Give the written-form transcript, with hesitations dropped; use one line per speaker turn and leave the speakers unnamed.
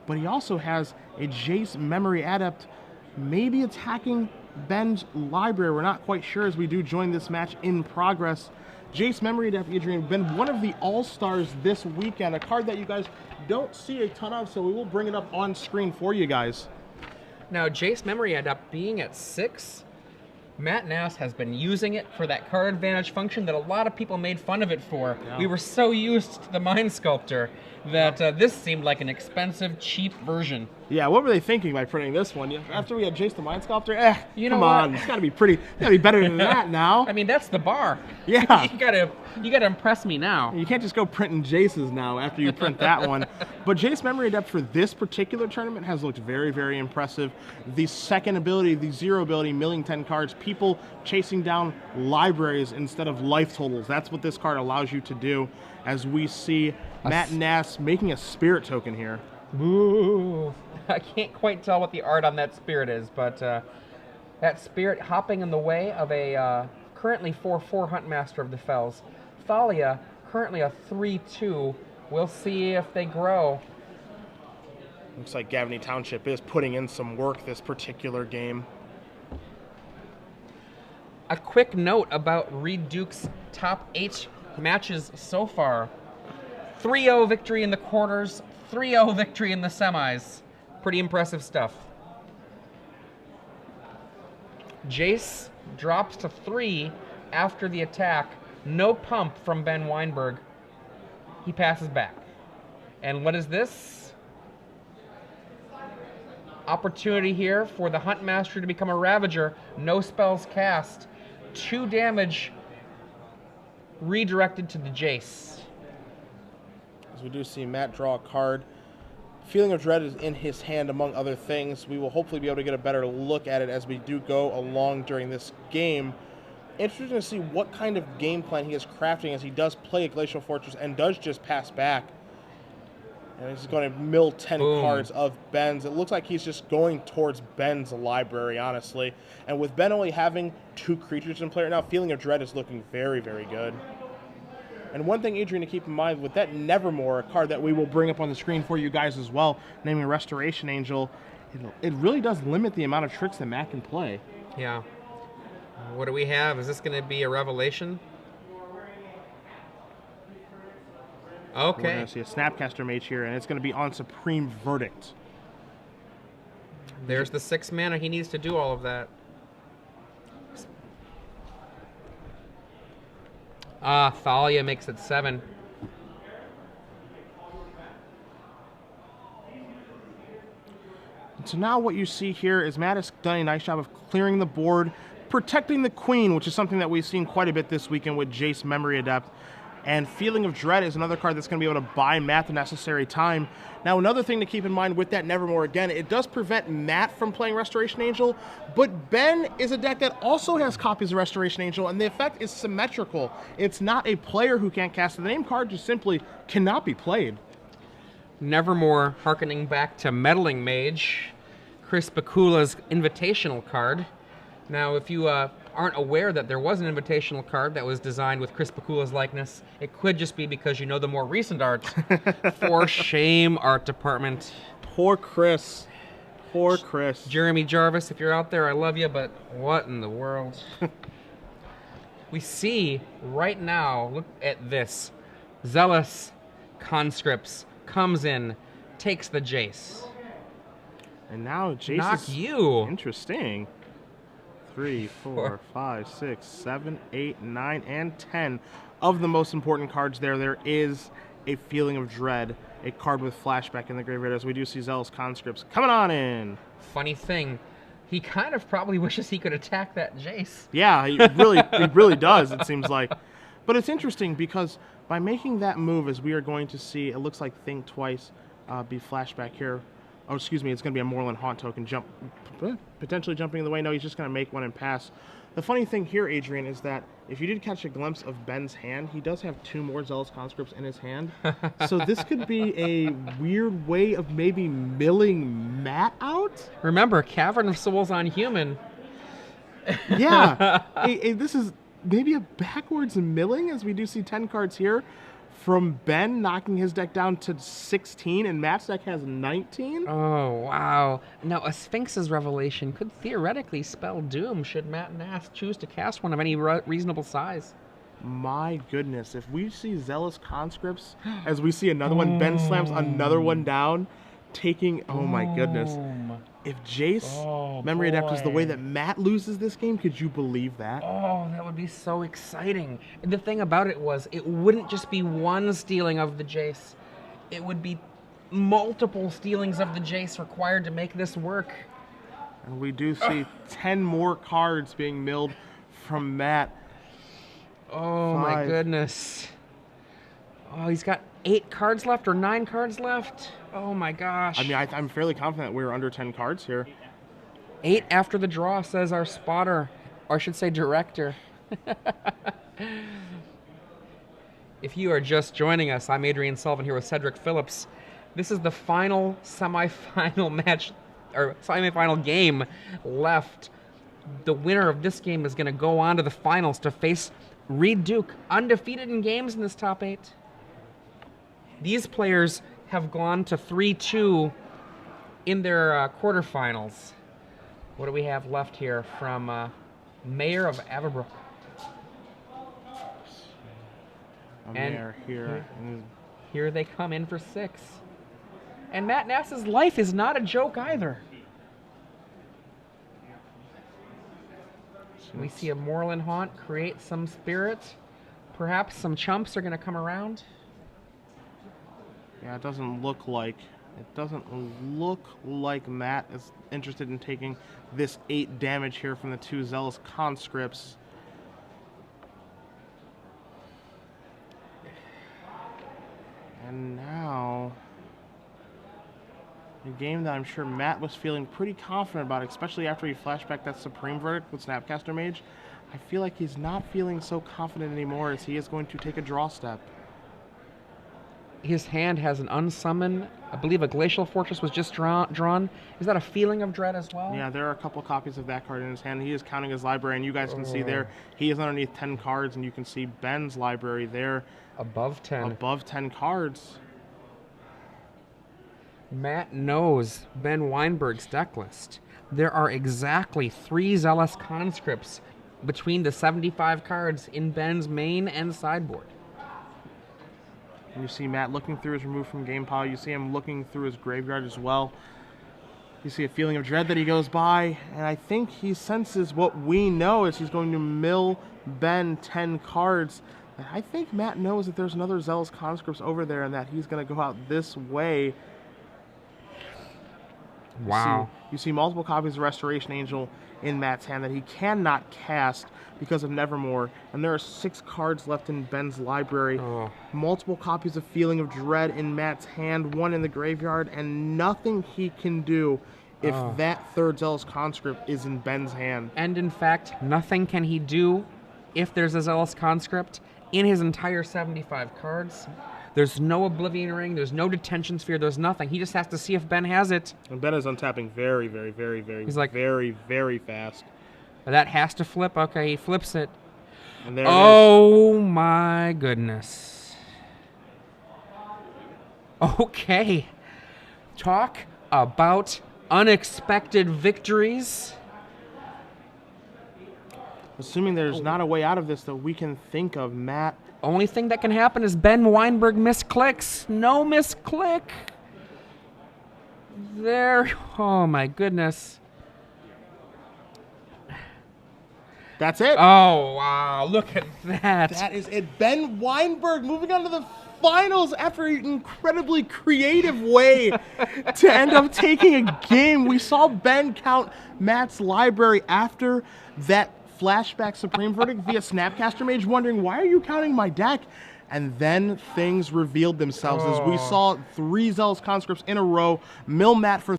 but he also has a Jace Memory Adept, maybe attacking Ben's library. We're not quite sure as we do join this match in progress. Jace Memory Adept, Adrian, been one of the all-stars this weekend, a card that you guys don't see a ton of, so we will bring it up on screen for you guys.
Now, Jace Memory Adept being at 6, Matt Nass has been using it for that card advantage function that a lot of people made fun of it for. Yeah. We were so used to the Mind Sculptor that this seemed like an expensive, cheap version.
Yeah, what were they thinking by printing this one? After we had Jace the Mind Sculptor, come on, it's got to be better than that now.
I mean, that's the bar.
Yeah,
you gotta impress me now.
You can't just go printing Jaces now after you print that one. But Jace Memory Adept for this particular tournament has looked very, very impressive. The second ability, the 0 ability, milling 10 cards, people chasing down libraries instead of life totals. That's what this card allows you to do. As we see Matt Nass making a spirit token here.
Ooh. I can't quite tell what the art on that spirit is, but that spirit hopping in the way of a currently 4/4 Huntmaster of the Fells. Thalia, currently a 3/2. We'll see if they grow.
Looks like Gavney Township is putting in some work this particular game.
A quick note about Reed Duke's top 8 matches so far. 3-0 victory in the quarters, 3-0 victory in the semis. Pretty impressive stuff. Jace drops to 3 after the attack. No pump from Ben Wienburg. He passes back. And what is this? Opportunity here for the Huntmaster to become a Ravager. No spells cast. 2 damage redirected to the Jace.
As we do see Matt draw a card. Feeling of Dread is in his hand, among other things. We will hopefully be able to get a better look at it as we do go along during this game. Interesting to see what kind of game plan he is crafting as he does play a Glacial Fortress and does just pass back. And he's going to mill 10 cards of Ben's. It looks like he's just going towards Ben's library, honestly. And with Ben only having 2 creatures in play right now, Feeling of Dread is looking very, very good. And one thing, Adrian, to keep in mind, with that Nevermore, a card that we will bring up on the screen for you guys as well, naming Restoration Angel, it really does limit the amount of tricks that Matt can play.
Yeah. What do we have? Is this going to be a revelation? Okay.
We're going to see a Snapcaster Mage here, and it's going to be on Supreme Verdict.
There's the 6 mana he needs to do all of that. Thalia makes it 7.
So now what you see here is Matt has done a nice job of clearing the board, protecting the Queen, which is something that we've seen quite a bit this weekend with Jace Memory Adept. And Feeling of Dread is another card that's going to be able to buy Matt the necessary time. Now, another thing to keep in mind with that Nevermore, again, it does prevent Matt from playing Restoration Angel, but Ben is a deck that also has copies of Restoration Angel, and the effect is symmetrical. It's not a player who can't cast it. The name card just simply cannot be played.
Nevermore, harkening back to Meddling Mage, Chris Bakula's Invitational card. Now, if you aren't aware that there was an invitational card that was designed with Chris Bakula's likeness, it could just be because you know the more recent art. For shame, art department.
Poor Chris. Poor Chris.
Jeremy Jarvis, if you're out there, I love you, but what in the world? We see right now, look at this. Zealous Conscripts comes in, takes the Jace.
And now Jace
Knock
is
you.
Interesting. 3, 4, 5, 6, 7, 8, 9, and 10 of the most important cards there. There is a Feeling of Dread, a card with flashback in the graveyard, as we do see Zealous Conscripts coming on in.
Funny thing, he kind of probably wishes he could attack that Jace.
Yeah, he really does, it seems like. But it's interesting because by making that move, as we are going to see, it looks like Think Twice be flashback here. Oh, excuse me, it's going to be a Moreland Haunt token potentially jumping in the way. No, he's just going to make one and pass. The funny thing here, Adrian, is that if you did catch a glimpse of Ben's hand, he does have 2 more Zealous Conscripts in his hand. So this could be a weird way of maybe milling Matt out?
Remember, Cavern of Souls on human.
Yeah. This is maybe a backwards milling, as we do see 10 cards here from Ben knocking his deck down to 16, and Matt's deck has 19?
Oh, wow. Now, a Sphinx's Revelation could theoretically spell doom should Matt Nass choose to cast one of any reasonable size.
My goodness, if we see Zealous Conscripts, as we see another one, Ben slams another one down, taking, oh my goodness. If Jace Memory Adapt is the way that Matt loses this game, could you believe that?
Oh, that would be so exciting. And the thing about it was, it wouldn't just be one stealing of the Jace. It would be multiple stealings of the Jace required to make this work.
And we do see 10 more cards being milled from Matt.
Oh my goodness. Oh, he's got 8 cards left or 9 cards left. Oh my gosh.
I mean, I'm fairly confident we're under 10 cards here.
8 after the draw, says our spotter, or I should say director. If you are just joining us, I'm Adrian Sullivan here with Cedric Phillips. This is the final semifinal match, or semifinal game left. The winner of this game is going to go on to the finals to face Reed Duke, undefeated in games in this top 8. These players have gone to 3-2 in their quarterfinals. What do we have left here from Mayor of Averbrook?
Mayor here.
Here they come in for 6. And Matt Nass's life is not a joke either. We see a Moorland Haunt create some spirit. Perhaps some chumps are going to come around.
Yeah, it doesn't look like Matt is interested in taking this 8 damage here from the 2 Zealous Conscripts. And now, a game that I'm sure Matt was feeling pretty confident about, especially after he flashed back that Supreme Verdict with Snapcaster Mage. I feel like he's not feeling so confident anymore, as he is going to take a draw step.
His hand has an unsummon. I believe a Glacial Fortress was just drawn. Is that a Feeling of Dread as well?
Yeah, there are a couple copies of that card in his hand. He is counting his library, and you guys can see there, he is underneath 10 cards, and you can see Ben's library there.
Above 10.
Above 10 cards.
Matt knows Ben Wienburg's deck list. There are exactly 3 Zealous Conscripts between the 75 cards in Ben's main and sideboard.
And you see Matt looking through his remove from game pile. You see him looking through his graveyard as well. You see a Feeling of Dread that he goes by, and I think he senses what we know is he's going to mill Ben 10 cards. And I think Matt knows that there's another Zealous Conscripts over there and that he's going to go out this way.
Wow.
You see multiple copies of Restoration Angel in Matt's hand that he cannot cast because of Nevermore, and there are 6 cards left in Ben's library. Multiple copies of Feeling of Dread in Matt's hand, 1 in the graveyard, and nothing he can do if that 3rd Zealous Conscript is in Ben's hand.
And in fact, nothing can he do if there's a Zealous Conscript in his entire 75 cards. There's no Oblivion Ring, there's no Detention Sphere, there's nothing. He just has to see if Ben has it.
And Ben is untapping very, very, very, very, very fast.
That has to flip. Okay, he flips it.
And there
it is. My goodness. Okay. Talk about unexpected victories.
Assuming there's not a way out of this that we can think of, Matt.
Only thing that can happen is Ben Wienburg misclicks. No misclick. There. Oh, my goodness.
That's it.
Oh, wow. Look at that.
That is it. Ben Wienburg moving on to the finals after an incredibly creative way to end up taking a game. We saw Ben count Matt's library after that flashback Supreme Verdict via Snapcaster Mage, wondering, why are you counting my deck? And then things revealed themselves as we saw 3 Zealous Conscripts in a row mill Matt for